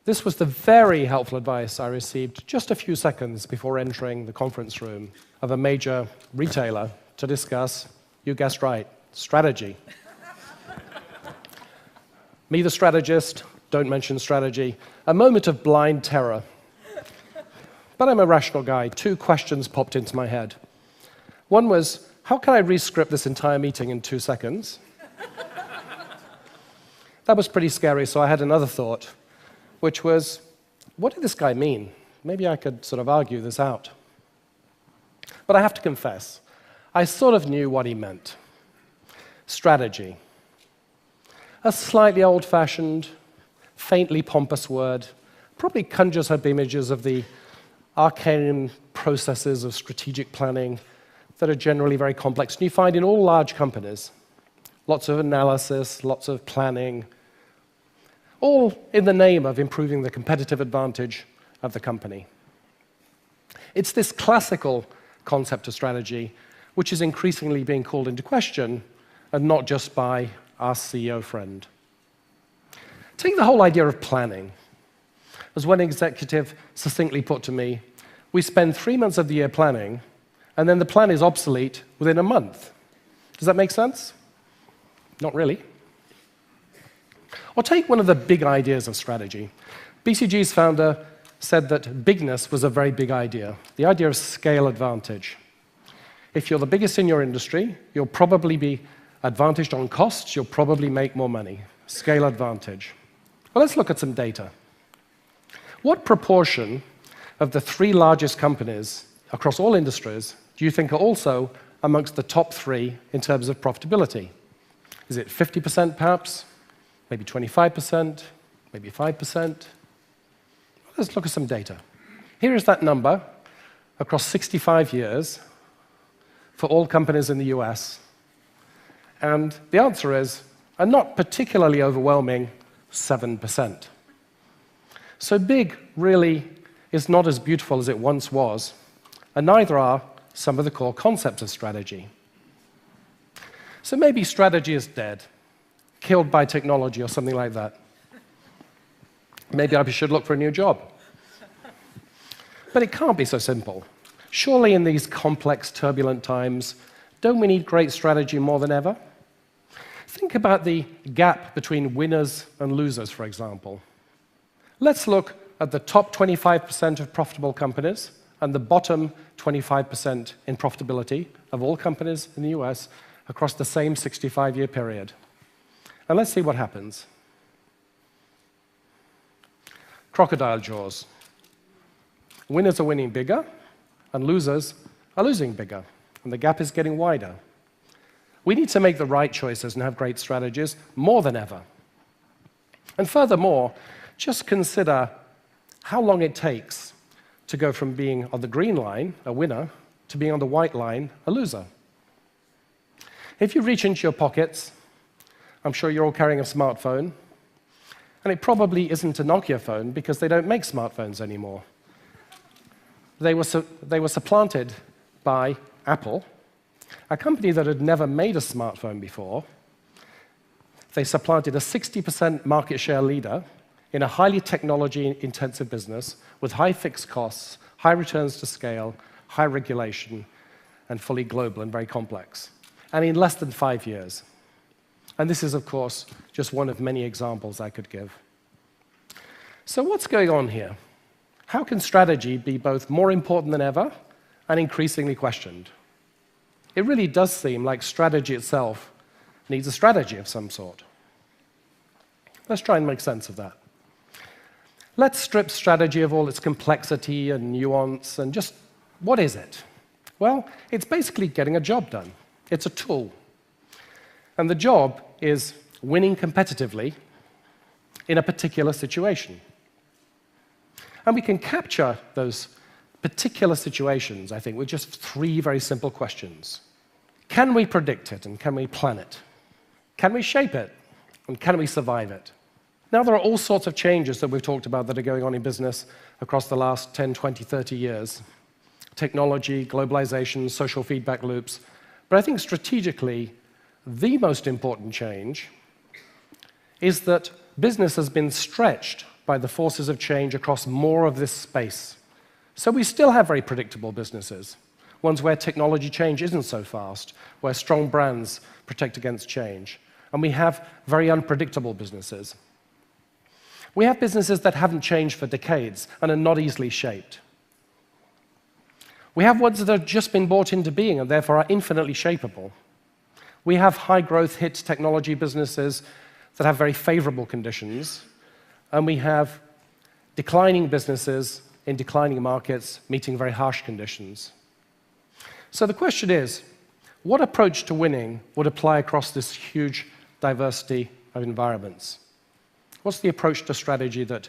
This was the very helpful advice I received just a few seconds before entering the conference room of a major retailer to discuss, you guessed right, strategy. Me, the strategist, don't mention strategy. A moment of blind terror. But I'm a rational guy. Two questions popped into my head. One was, how can I re-script this entire meeting in 2 seconds? That was pretty scary, so I had another thought, which was, what did this guy mean? Maybe I could sort of argue this out. But I have to confess, I sort of knew what he meant. Strategy. A slightly old-fashioned, faintly pompous word, probably conjures up images of the arcane processes of strategic planning that are generally very complex. And you find in all large companies, lots of analysis, lots of planning, all in the name of improving the competitive advantage of the company. It's this classical concept of strategy which is increasingly being called into question, and not just by our CEO friend. Take the whole idea of planning. As one executive succinctly put to me, we spend 3 months of the year planning, and then the plan is obsolete within a month. Does that make sense? Not really. Or take one of the big ideas of strategy. BCG's founder said that bigness was a very big idea, the idea of scale advantage. If you're the biggest in your industry, you'll probably be advantaged on costs, you'll probably make more money. Scale advantage. Well, let's look at some data. What proportion of the 3 largest companies across all industries do you think are also amongst the top 3 in terms of profitability? Is it 50% perhaps? Maybe 25%? Maybe 5%? Let's look at some data. Here is that number across 65 years for all companies in the US. And the answer is a not particularly overwhelming 7%. So big really is not as beautiful as it once was, and neither are some of the core concepts of strategy. So maybe strategy is dead, killed by technology or something like that. Maybe I should look for a new job. But it can't be so simple. Surely in these complex, turbulent times, don't we need great strategy more than ever? Think about the gap between winners and losers, for example. Let's look at the top 25% of profitable companies and the bottom 25% in profitability of all companies in the US across the same 65-year period. And let's see what happens. Crocodile jaws. Winners are winning bigger, and losers are losing bigger, and the gap is getting wider. We need to make the right choices and have great strategies more than ever. And furthermore, just consider how long it takes to go from being on the green line, a winner, to being on the white line, a loser. If you reach into your pockets, I'm sure you're all carrying a smartphone, and it probably isn't a Nokia phone because they don't make smartphones anymore. They were supplanted by Apple, a company that had never made a smartphone before. They supplanted a 60% market share leader in a highly technology-intensive business with high fixed costs, high returns to scale, high regulation, and fully global and very complex, and in less than 5 years. And this is, of course, just one of many examples I could give. So what's going on here? How can strategy be both more important than ever and increasingly questioned? It really does seem like strategy itself needs a strategy of some sort. Let's try and make sense of that. Let's strip strategy of all its complexity and nuance and just, what is it? Well, it's basically getting a job done. It's a tool. And the job is winning competitively in a particular situation. And we can capture those particular situations, I think, with just 3 very simple questions. Can we predict it, and can we plan it? Can we shape it, and can we survive it? Now, there are all sorts of changes that we've talked about that are going on in business across the last 10, 20, 30 years. Technology, globalization, social feedback loops. But I think strategically, the most important change is that business has been stretched by the forces of change across more of this space. So we still have very predictable businesses, ones where technology change isn't so fast, where strong brands protect against change. And we have very unpredictable businesses. We have businesses that haven't changed for decades and are not easily shaped. We have ones that have just been brought into being and therefore are infinitely shapeable. We have high-growth hit technology businesses that have very favorable conditions, and we have declining businesses in declining markets meeting very harsh conditions. So the question is, what approach to winning would apply across this huge diversity of environments? What's the approach to strategy that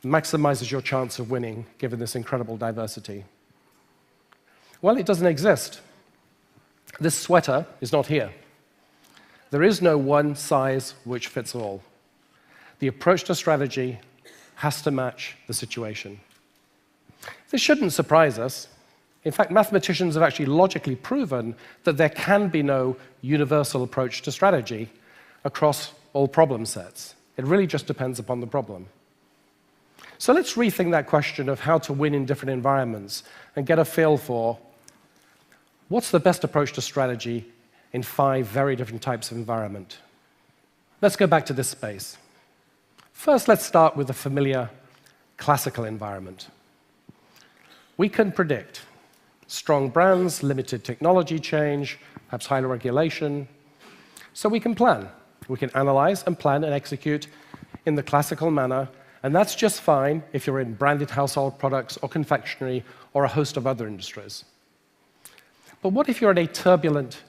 maximizes your chance of winning given this incredible diversity? Well, it doesn't exist. This sweater is not here. There is no one size which fits all. The approach to strategy has to match the situation. This shouldn't surprise us. In fact, mathematicians have actually logically proven that there can be no universal approach to strategy across all problem sets. It really just depends upon the problem. So let's rethink that question of how to win in different environments and get a feel for what's the best approach to strategy in 5 very different types of environment. Let's go back to this space. First, let's start with the familiar classical environment. We can predict strong brands, limited technology change, perhaps higher regulation. So we can plan. We can analyze and plan and execute in the classical manner, and that's just fine if you're in branded household products or confectionery or a host of other industries. But what if you're in a turbulent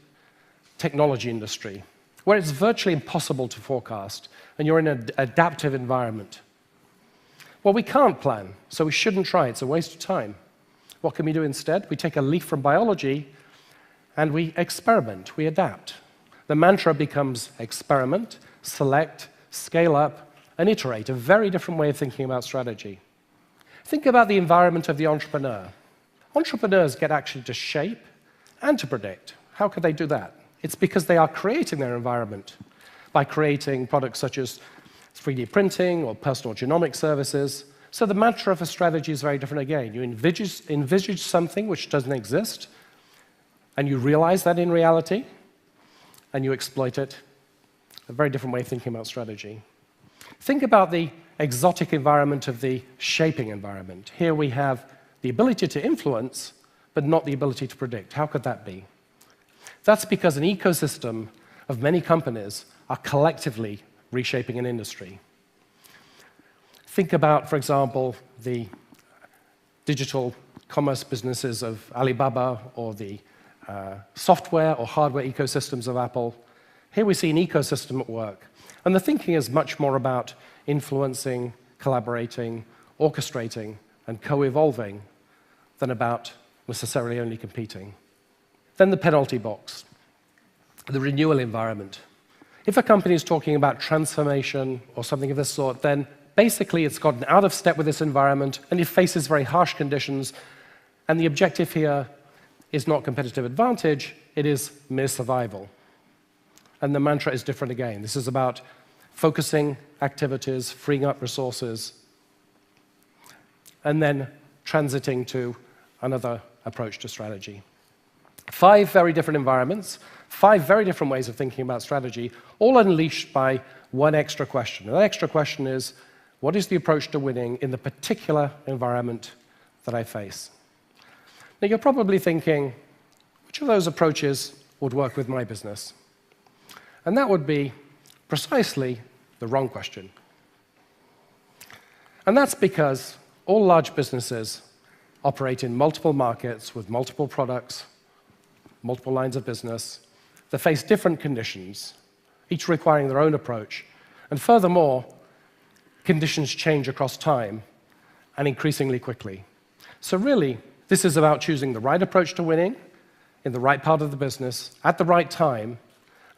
technology industry where it's virtually impossible to forecast and you're in an adaptive environment? Well, we can't plan, so we shouldn't try. It's a waste of time. What can we do instead? We take a leaf from biology and we experiment, we adapt. The mantra becomes experiment, select, scale up, and iterate, a very different way of thinking about strategy. Think about the environment of the entrepreneur. Entrepreneurs get actually to shape and to predict. How could they do that? It's because they are creating their environment by creating products such as 3D printing or personal genomic services. So the mantra of a strategy is very different again. You envisage something which doesn't exist, and you realize that in reality, and you exploit it. A very different way of thinking about strategy. Think about the exotic environment of the shaping environment. Here we have the ability to influence, but not the ability to predict. How could that be? That's because an ecosystem of many companies are collectively reshaping an industry. Think about, for example, the digital commerce businesses of Alibaba or the software or hardware ecosystems of Apple. Here we see an ecosystem at work. And the thinking is much more about influencing, collaborating, orchestrating, and co-evolving than about necessarily only competing. Then the penalty box, the renewal environment. If a company is talking about transformation or something of this sort, then basically it's gotten out of step with this environment and it faces very harsh conditions. And the objective here is not competitive advantage, it is mere survival. And the mantra is different again. This is about focusing activities, freeing up resources, and then transiting to another approach to strategy. 5 very different environments, 5 very different ways of thinking about strategy, all unleashed by one extra question. And that extra question is, what is the approach to winning in the particular environment that I face? Now, you're probably thinking, which of those approaches would work with my business? And that would be precisely the wrong question. And that's because all large businesses operate in multiple markets with multiple products, multiple lines of business, that face different conditions, each requiring their own approach. And furthermore, conditions change across time and increasingly quickly. So really, this is about choosing the right approach to winning in the right part of the business at the right time.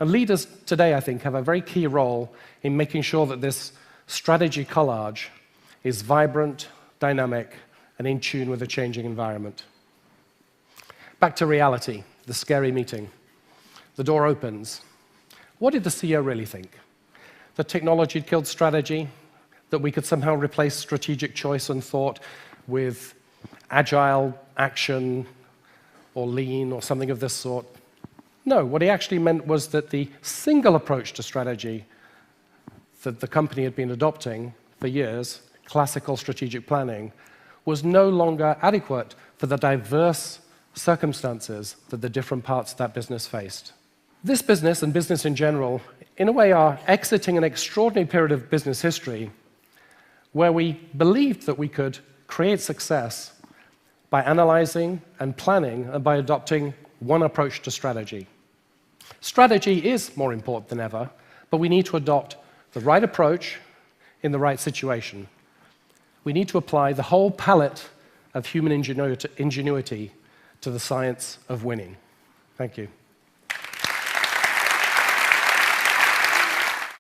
And leaders today, I think, have a very key role in making sure that this strategy collage is vibrant, dynamic, and in tune with a changing environment. Back to reality, the scary meeting. The door opens. What did the CEO really think? That technology had killed strategy? that we could somehow replace strategic choice and thought with agile action or lean or something of this sort. No, what he actually meant was that the single approach to strategy that the company had been adopting for years, classical strategic planning, was no longer adequate for the diverse circumstances that the different parts of that business faced. This business, and business in general, in a way are exiting an extraordinary period of business history where we believed that we could create success by analyzing and planning and by adopting one approach to strategy. Strategy is more important than ever, but we need to adopt the right approach in the right situation. We need to apply the whole palette of human ingenuity to the science of winning. Thank you.